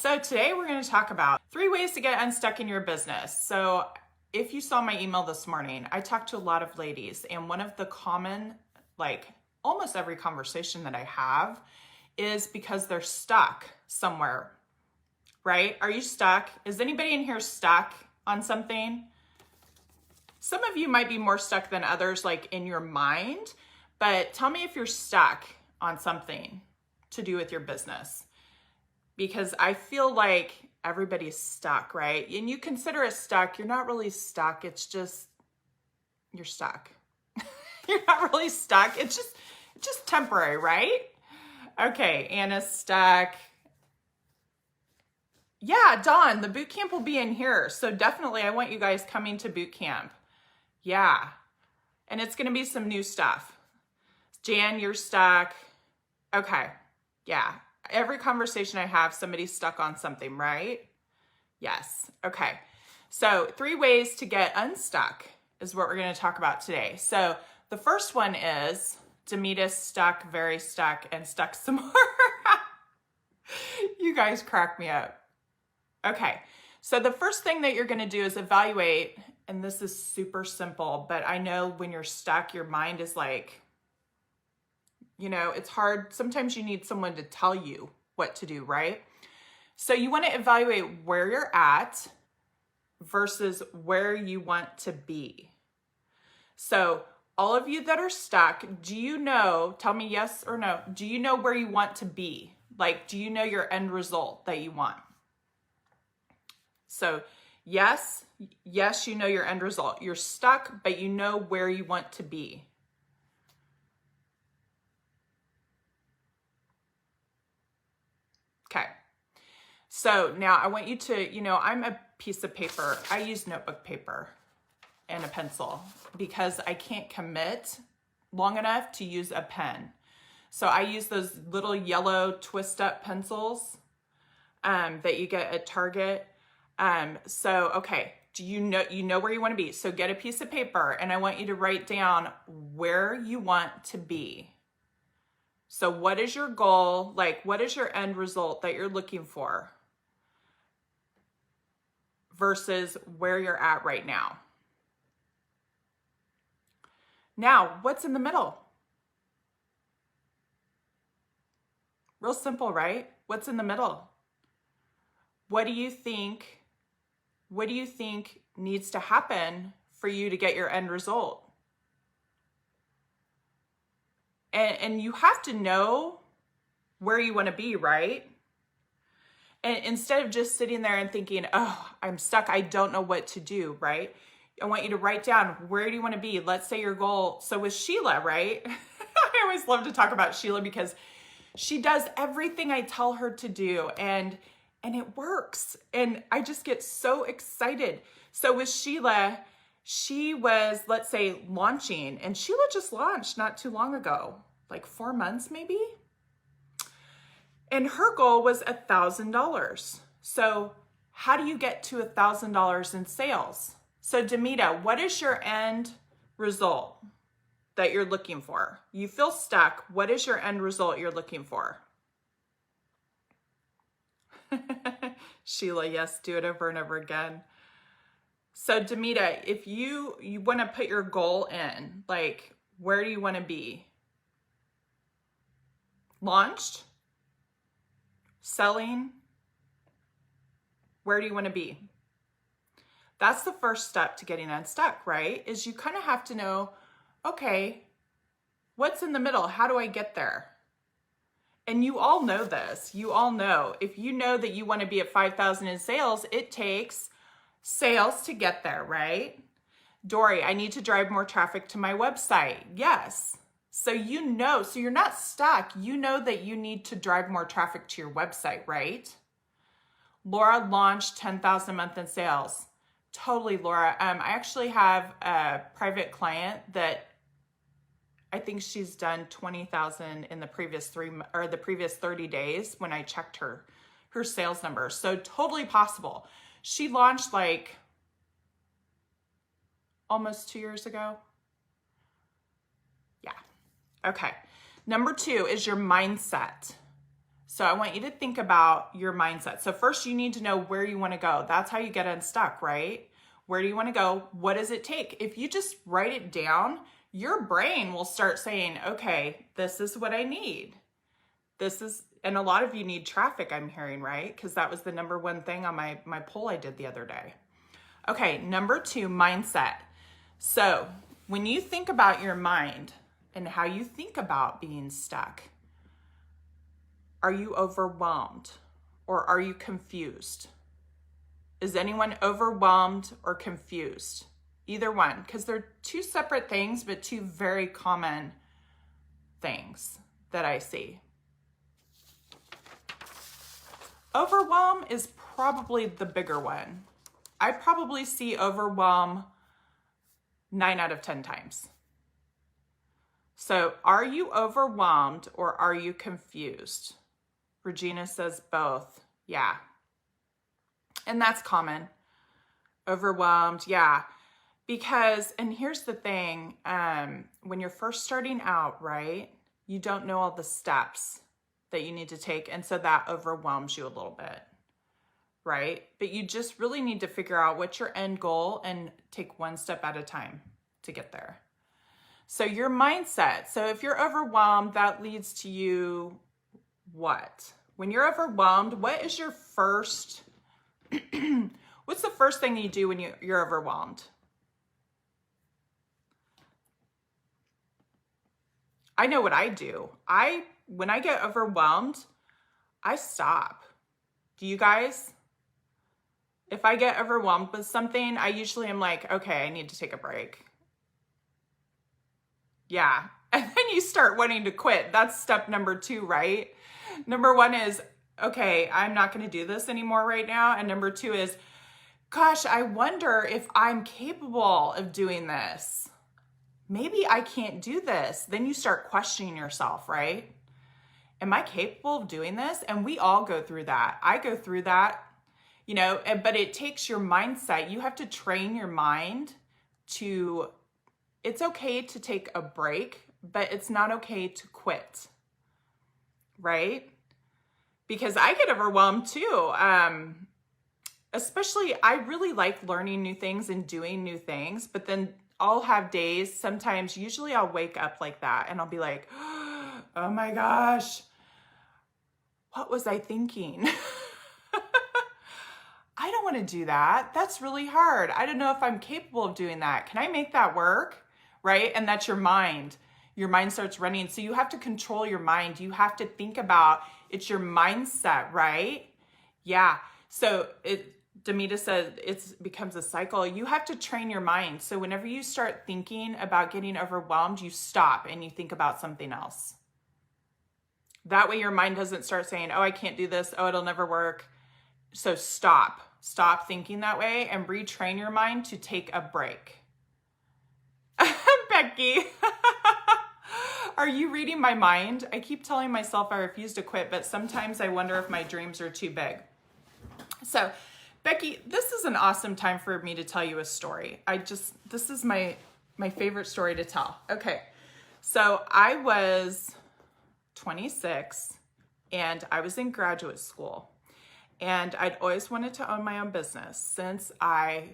So today we're going to talk about 3 ways to get unstuck in your business. So if you saw my email this morning, I talked to a lot of ladies, and one of the common, almost every conversation that I have is because they're stuck somewhere, right? Are you stuck? Is anybody in here stuck on something? Some of you might be more stuck than others, like in your mind, but tell me if you're stuck on something to do with your business. Because I feel like everybody's stuck, right? And you consider it stuck, you're not really stuck. It's just, you're stuck. You're not really stuck. It's just temporary, right? Okay, Anna's stuck. Yeah, Dawn, the boot camp will be in here. So definitely I want you guys coming to boot camp. Yeah. And it's going to be some new stuff. Jan, you're stuck. Okay. Yeah. Every conversation I have, somebody's stuck on something, right? Yes. Okay. So 3 ways to get unstuck is what we're going to talk about today. So the first one is Demita's stuck, very stuck, and stuck some more. You guys crack me up. Okay. So the first thing that you're going to do is evaluate, and this is super simple, but I know when you're stuck, your mind is like, it's hard. Sometimes you need someone to tell you what to do, right? So you want to evaluate where you're at versus where you want to be. So all of you that are stuck, do you know, tell me yes or no, do you know where you want to be? Like, do you know your end result that you want? So yes, you know your end result. You're stuck, but you know where you want to be. Okay, so now I want you to, I'm a piece of paper. I use notebook paper and a pencil because I can't commit long enough to use a pen. So I use those little yellow twist up pencils that you get at Target. Okay, do you know where you want to be? So get a piece of paper and I want you to write down where you want to be. So what is your goal? What is your end result that you're looking for versus where you're at right now? Now, what's in the middle? Real simple, right? What's in the middle? What do you think needs to happen for you to get your end result? And you have to know where you want to be, right? And instead of just sitting there and thinking, oh, I'm stuck, I don't know what to do, right? I want you to write down, where do you want to be? Let's say your goal. So with Sheila, right? I always love to talk about Sheila because she does everything I tell her to do and it works. And I just get so excited. So with Sheila, she was, let's say, launching, and Sheila just launched not too long ago, like 4 months maybe. And her goal was $1,000. So how do you get to $1,000 in sales? So Demita, what is your end result that you're looking for? You feel stuck. What is your end result you're looking for? Sheila, yes, do it over and over again. So Demita, if you want to put your goal in, where do you want to be? Launched? Selling? Where do you want to be? That's the first step to getting unstuck, right? Is you kind of have to know, okay, what's in the middle? How do I get there? And you all know this. You all know, if you know that you want to be at 5,000 in sales, it takes sales to get there, right? Dory, I need to drive more traffic to my website. Yes. So so you're not stuck. You know that you need to drive more traffic to your website, right? Laura launched 10,000 a month in sales. Totally, Laura. I actually have a private client that I think she's done 20,000 in the previous 30 days when I checked her sales numbers. So totally possible. She launched almost 2 years ago. Yeah. Okay. Number 2 is your mindset. So I want you to think about your mindset. So first you need to know where you want to go. That's how you get unstuck, right? Where do you want to go? What does it take? If you just write it down, your brain will start saying, okay, this is what I need. And a lot of you need traffic, I'm hearing, right? Because that was the number one thing on my poll I did the other day. Okay, number 2, mindset. So when you think about your mind and how you think about being stuck, are you overwhelmed or are you confused? Is anyone overwhelmed or confused? Either one, because they're 2 separate things, but 2 very common things that I see. Overwhelm is probably the bigger one. I probably see overwhelm 9 out of 10 times. So are you overwhelmed or are you confused? Regina says both. Yeah. And that's common. Overwhelmed. Yeah. Because, and here's the thing, when you're first starting out, right, you don't know all the steps that you need to take. And so that overwhelms you a little bit, right? But you just really need to figure out what's your end goal and take 1 step at a time to get there. So your mindset. So if you're overwhelmed, that leads to you what? When you're overwhelmed, what is your first, what's the first thing you do when you're overwhelmed? I know what I do. When I get overwhelmed, I stop. Do you guys? If I get overwhelmed with something, I usually am like, okay, I need to take a break. Yeah. And then you start wanting to quit. That's step number 2, right? Number 1 is, okay, I'm not going to do this anymore right now. And number 2 is, gosh, I wonder if I'm capable of doing this. Maybe I can't do this. Then you start questioning yourself, right? Am I capable of doing this? And we all go through that. I go through that, but it takes your mindset. You have to train your mind to, it's okay to take a break, but it's not okay to quit, right? Because I get overwhelmed too. Especially, I really like learning new things and doing new things, but then I'll have days, sometimes, usually I'll wake up like that and I'll be like, oh my gosh, what was I thinking? I don't want to do that. That's really hard. I don't know if I'm capable of doing that. Can I make that work? Right? And that's your mind. Your mind starts running. So you have to control your mind. You have to think about, it's your mindset, right? Yeah. So Demita said it becomes a cycle. You have to train your mind. So whenever you start thinking about getting overwhelmed, you stop and you think about something else. That way your mind doesn't start saying, oh, I can't do this. Oh, it'll never work. So stop thinking that way and retrain your mind to take a break. Becky, are you reading my mind? I keep telling myself I refuse to quit, but sometimes I wonder if my dreams are too big. So Becky, this is an awesome time for me to tell you a story. This is my favorite story to tell. Okay. So I was 26 and I was in graduate school and I'd always wanted to own my own business since I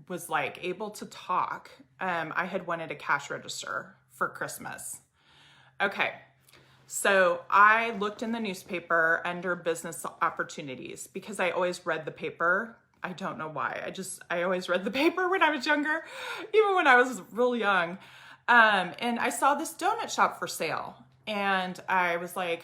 was like able to talk. I had wanted a cash register for Christmas. Okay. So I looked in the newspaper under business opportunities because I always read the paper. I don't know why. I always read the paper when I was younger, even when I was real young. And I saw this donut shop for sale. And I was like,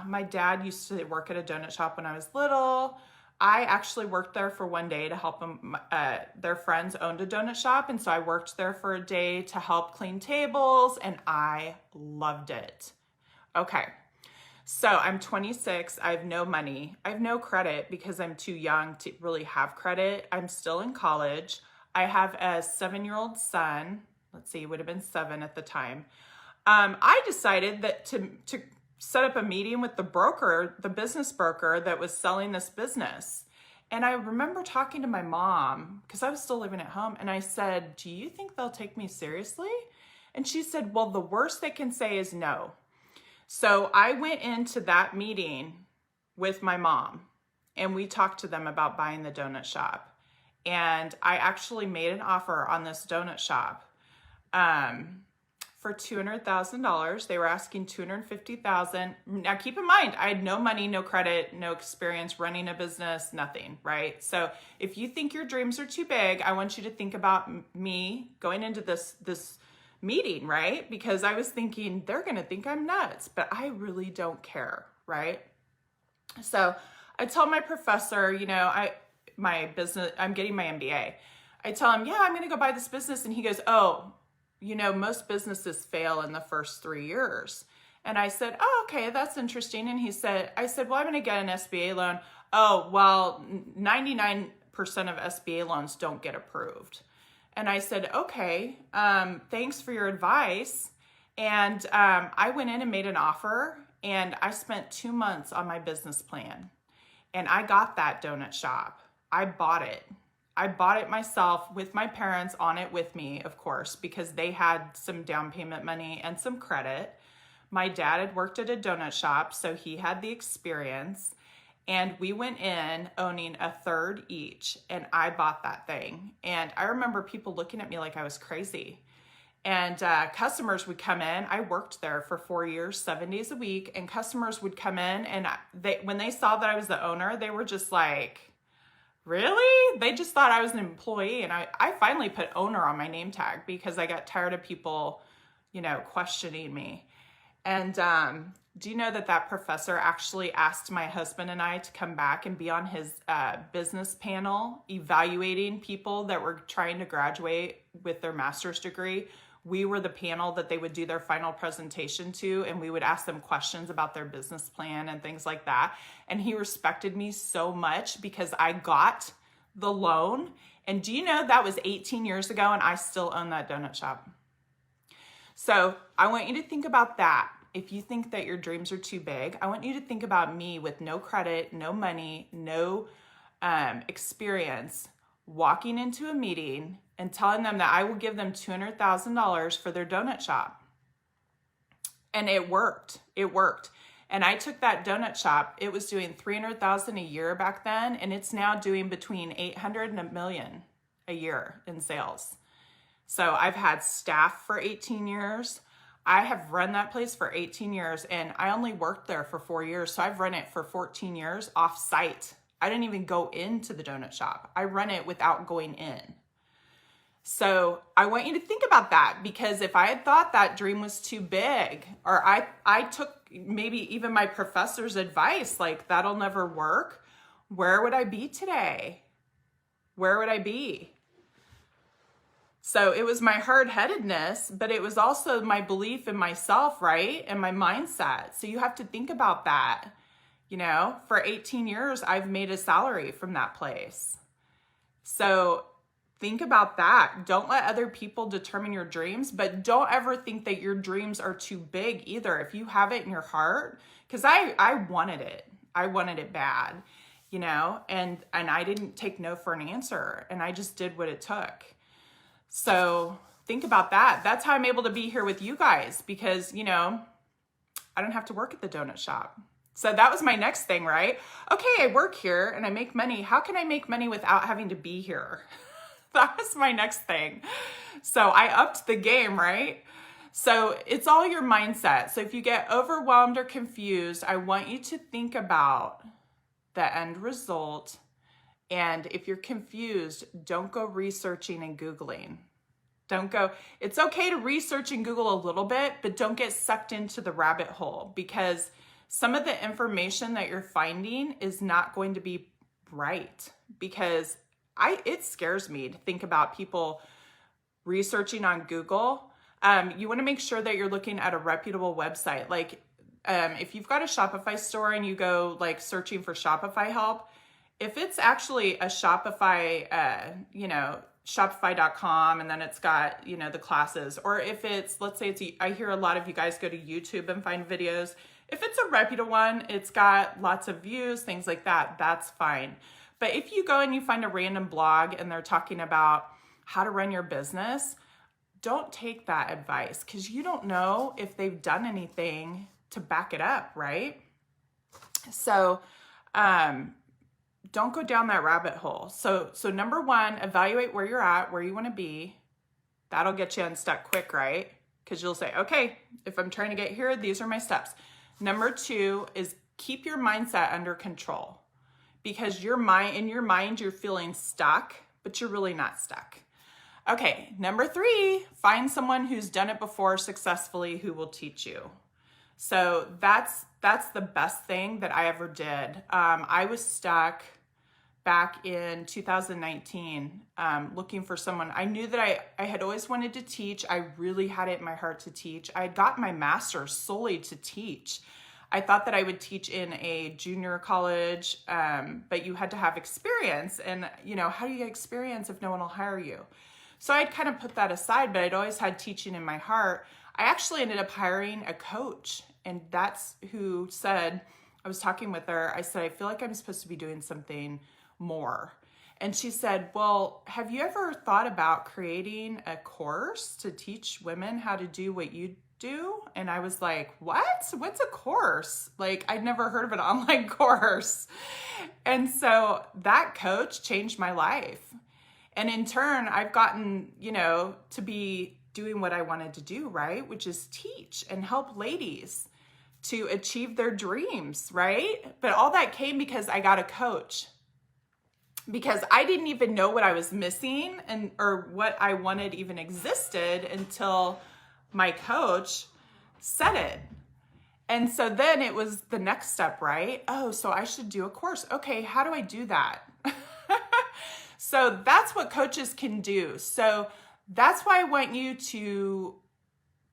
my dad used to work at a donut shop when I was little. I actually worked there for one day to help them. Their friends owned a donut shop. And so I worked there for a day to help clean tables and I loved it. Okay. So I'm 26. I have no money. I have no credit because I'm too young to really have credit. I'm still in college. I have a 7-year-old son. Let's see, he would have been 7 at the time. I decided that to set up a meeting with the broker, the business broker that was selling this business. And I remember talking to my mom because I was still living at home. And I said, do you think they'll take me seriously? And she said, well, the worst they can say is no. So I went into that meeting with my mom, and we talked to them about buying the donut shop. And I actually made an offer on this donut shop for $200,000. They were asking $250,000. Now keep in mind, I had no money, no credit, no experience running a business, nothing, right? So if you think your dreams are too big, I want you to think about me going into this meeting, right? Because I was thinking they're going to think I'm nuts, but I really don't care, right? So I told my professor, you know, I'm getting my MBA. I tell him, yeah, I'm going to go buy this business. And he goes, oh, you know, most businesses fail in the first 3 years. And I said, oh, okay, that's interesting. And I said, well, I'm going to get an SBA loan. Oh, well, 99% of SBA loans don't get approved. And I said, okay, thanks for your advice. And I went in and made an offer, and I spent 2 months on my business plan. And I got that donut shop. I bought it. I bought it myself with my parents on it with me, of course, because they had some down payment money and some credit. My dad had worked at a donut shop, so he had the experience. And we went in owning a third each, and I bought that thing. And I remember people looking at me like I was crazy. And customers would come in. I worked there for 4 years, 7 days a week, and customers would come in, and when they saw that I was the owner, they were just like, really? They just thought I was an employee. And I finally put owner on my name tag because I got tired of people, you know, questioning me. And do you know that professor actually asked my husband and I to come back and be on his business panel evaluating people that were trying to graduate with their master's degree? We were the panel that they would do their final presentation to, and we would ask them questions about their business plan and things like that. And he respected me so much because I got the loan. And do you know that was 18 years ago, and I still own that donut shop? So I want you to think about that. If you think that your dreams are too big, I want you to think about me with no credit, no money, no experience, walking into a meeting and telling them that I will give them $200,000 for their donut shop. And it worked. It worked. And I took that donut shop. It was doing $300,000 a year back then, and it's now doing between $800,000 and $1 million a year in sales. So I've had staff for 18 years. I have run that place for 18 years, and I only worked there for 4 years. So I've run it for 14 years off site. I didn't even go into the donut shop. I run it without going in. So I want you to think about that, because if I had thought that dream was too big, or I took maybe even my professor's advice, like that'll never work, where would I be today? Where would I be? So it was my hard-headedness, but it was also my belief in myself, right? And my mindset. So you have to think about that. You know, for 18 years, I've made a salary from that place. So think about that. Don't let other people determine your dreams, but don't ever think that your dreams are too big either. If you have it in your heart, because I wanted it. I wanted it bad, you know, and I didn't take no for an answer, and I just did what it took. So think about that. That's how I'm able to be here with you guys, because, you know, I don't have to work at the donut shop. So that was my next thing, right? Okay, I work here and I make money. How can I make money without having to be here? That was my next thing. So I upped the game, right? So it's all your mindset. So if you get overwhelmed or confused, I want you to think about the end result. And if you're confused, don't go researching and Googling. Don't go, it's okay to research and Google a little bit, but don't get sucked into the rabbit hole, because some of the information that you're finding is not going to be right. Because it scares me to think about people researching on Google. You want to make sure that you're looking at a reputable website. Like if you've got a Shopify store and you go like searching for Shopify help, if it's actually a Shopify, Shopify.com, and then it's got, you know, the classes, or if it's, let's say I hear a lot of you guys go to YouTube and find videos. If it's a reputable one, it's got lots of views, things like that, that's fine. But if you go and you find a random blog and they're talking about how to run your business, don't take that advice, because you don't know if they've done anything to back it up, right? So don't go down that rabbit hole. So number one, evaluate where you're at, where you want to be. That'll get you unstuck quick, right? Because you'll say, okay, if I'm trying to get here, these are my steps. Number two is keep your mindset under control, because in your mind, you're feeling stuck, but you're really not stuck. Okay, number three, find someone who's done it before successfully who will teach you. So that's the best thing that I ever did. I was stuck back in 2019, looking for someone. I knew that I had always wanted to teach. I really had it in my heart to teach. I had got my master's solely to teach. I thought that I would teach in a junior college, but you had to have experience. And, how do you get experience if no one will hire you? So I'd kind of put that aside, but I'd always had teaching in my heart. I actually ended up hiring a coach, and that's who said, I was talking with her, I said, I feel like I'm supposed to be doing something more. And she said, well, have you ever thought about creating a course to teach women how to do what you do? And I was like, what's a course? Like, I'd never heard of an online course. And so that coach changed my life. And in turn, I've gotten, to be doing what I wanted to do, right? Which is teach and help ladies to achieve their dreams, right? But all that came because I got a coach. Because I didn't even know what I was missing or what I wanted even existed until my coach said it. And so then it was the next step, right? Oh, so I should do a course. Okay, how do I do that? So that's what coaches can do. So that's why I want you to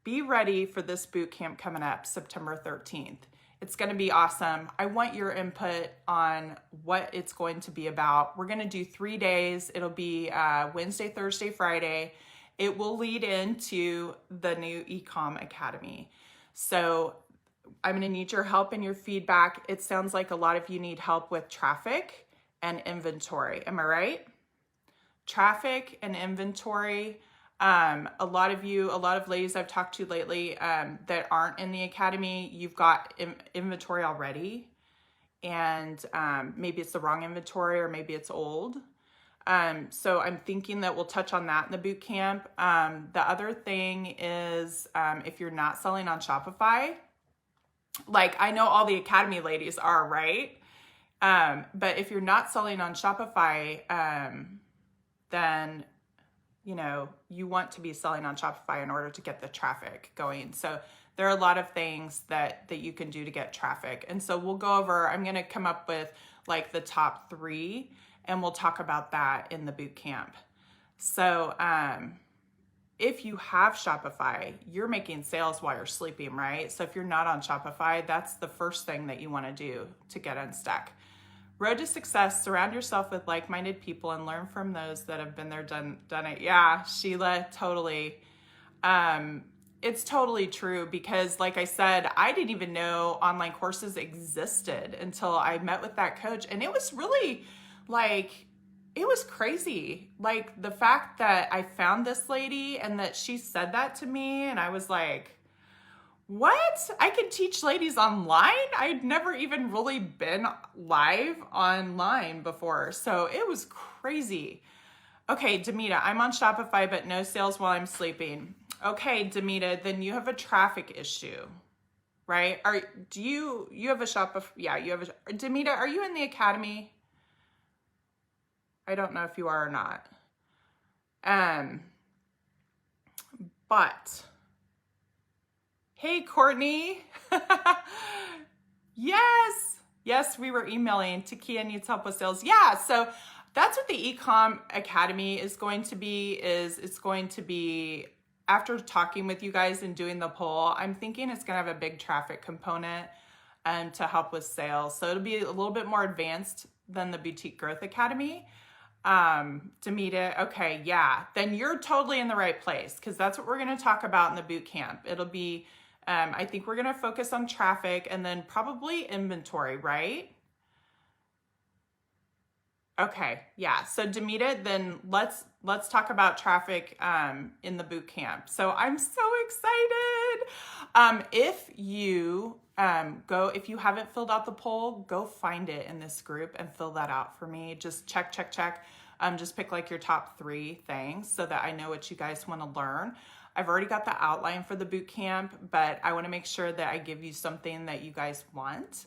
be ready for this boot camp coming up September 13th. It's going to be awesome. I want your input on what it's going to be about. We're going to do 3 days. It'll be Wednesday, Thursday, Friday. It will lead into the new Ecom Academy. So I'm going to need your help and your feedback. It sounds like a lot of you need help with traffic and inventory. Am I right? Traffic and inventory. A lot of ladies I've talked to lately that aren't in the academy, you've got inventory already, and maybe it's the wrong inventory or maybe it's old. So I'm thinking that we'll touch on that in the boot camp. The other thing is if you're not selling on Shopify, like I know all the academy ladies are, right? But if you're not selling on Shopify, then you want to be selling on Shopify in order to get the traffic going. So there are a lot of things that you can do to get traffic. And so we'll go over, I'm going to come up with like the top 3, and we'll talk about that in the boot camp. So if you have Shopify, you're making sales while you're sleeping, right? So if you're not on Shopify, that's the first thing that you want to do to get unstuck. Road to success, surround yourself with like-minded people and learn from those that have been there, done it. Yeah, Sheila, totally. It's totally true because like I said, I didn't even know online courses existed until I met with that coach. And it was really it was crazy. Like the fact that I found this lady and that she said that to me, and I was like, what? I can teach ladies online? I'd never even really been live online before. So it was crazy. Okay, Demita, I'm on Shopify, but no sales while I'm sleeping. Okay, Demita, then you have a traffic issue, right? Do you have a Shopify? Yeah, you have a, Demita, are you in the academy? I don't know if you are or not. But hey, Courtney. Yes, we were emailing. Takia needs help with sales. Yeah, so that's what the Ecom Academy is going to be, it's going to be, after talking with you guys and doing the poll, I'm thinking it's going to have a big traffic component to help with sales. So it'll be a little bit more advanced than the Boutique Growth Academy. Demita, okay, yeah, then you're totally in the right place because that's what we're going to talk about in the boot camp. It'll be I think we're going to focus on traffic and then probably inventory, right? Okay, yeah. So Demita, then let's talk about traffic in the boot camp. So I'm so excited. If you go, if you haven't filled out the poll, go find it in this group and fill that out for me. Just check. Just pick like your top 3 things so that I know what you guys want to learn. I've already got the outline for the boot camp, but I want to make sure that I give you something that you guys want.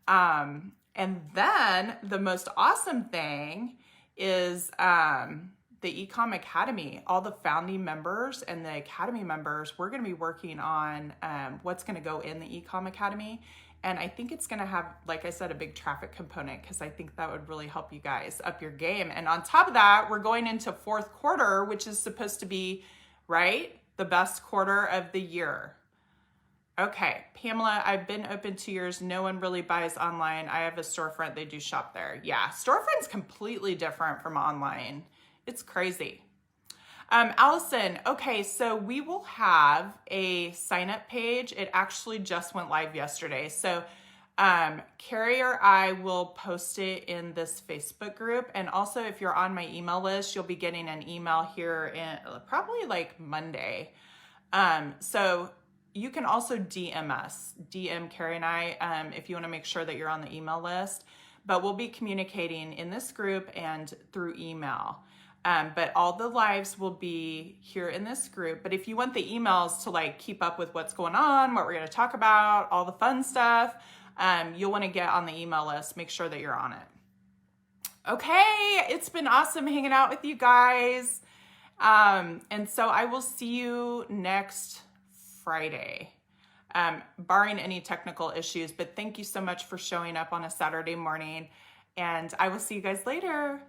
And then the most awesome thing is the Ecom Academy. All the founding members and the Academy members, we're going to be working on what's going to go in the Ecom Academy. And I think it's going to have, like I said, a big traffic component, because I think that would really help you guys up your game. And on top of that, we're going into 4th quarter, which is supposed to be, right, the best quarter of the year. Okay, Pamela, I've been open 2 years. No one really buys online. I have a storefront. They do shop there. Yeah, storefront's completely different from online. It's crazy. Allison, okay, so we will have a sign-up page. It actually just went live yesterday. So Carrie or I will post it in this Facebook group. And also, if you're on my email list, you'll be getting an email here in probably like Monday. So you can also DM us, DM Carrie and I, if you want to make sure that you're on the email list. But we'll be communicating in this group and through email. But all the lives will be here in this group. But if you want the emails to like keep up with what's going on, what we're going to talk about, all the fun stuff, you'll want to get on the email list. Make sure that you're on it. Okay, it's been awesome hanging out with you guys. And so I will see you next Friday, barring any technical issues. But thank you so much for showing up on a Saturday morning. And I will see you guys later.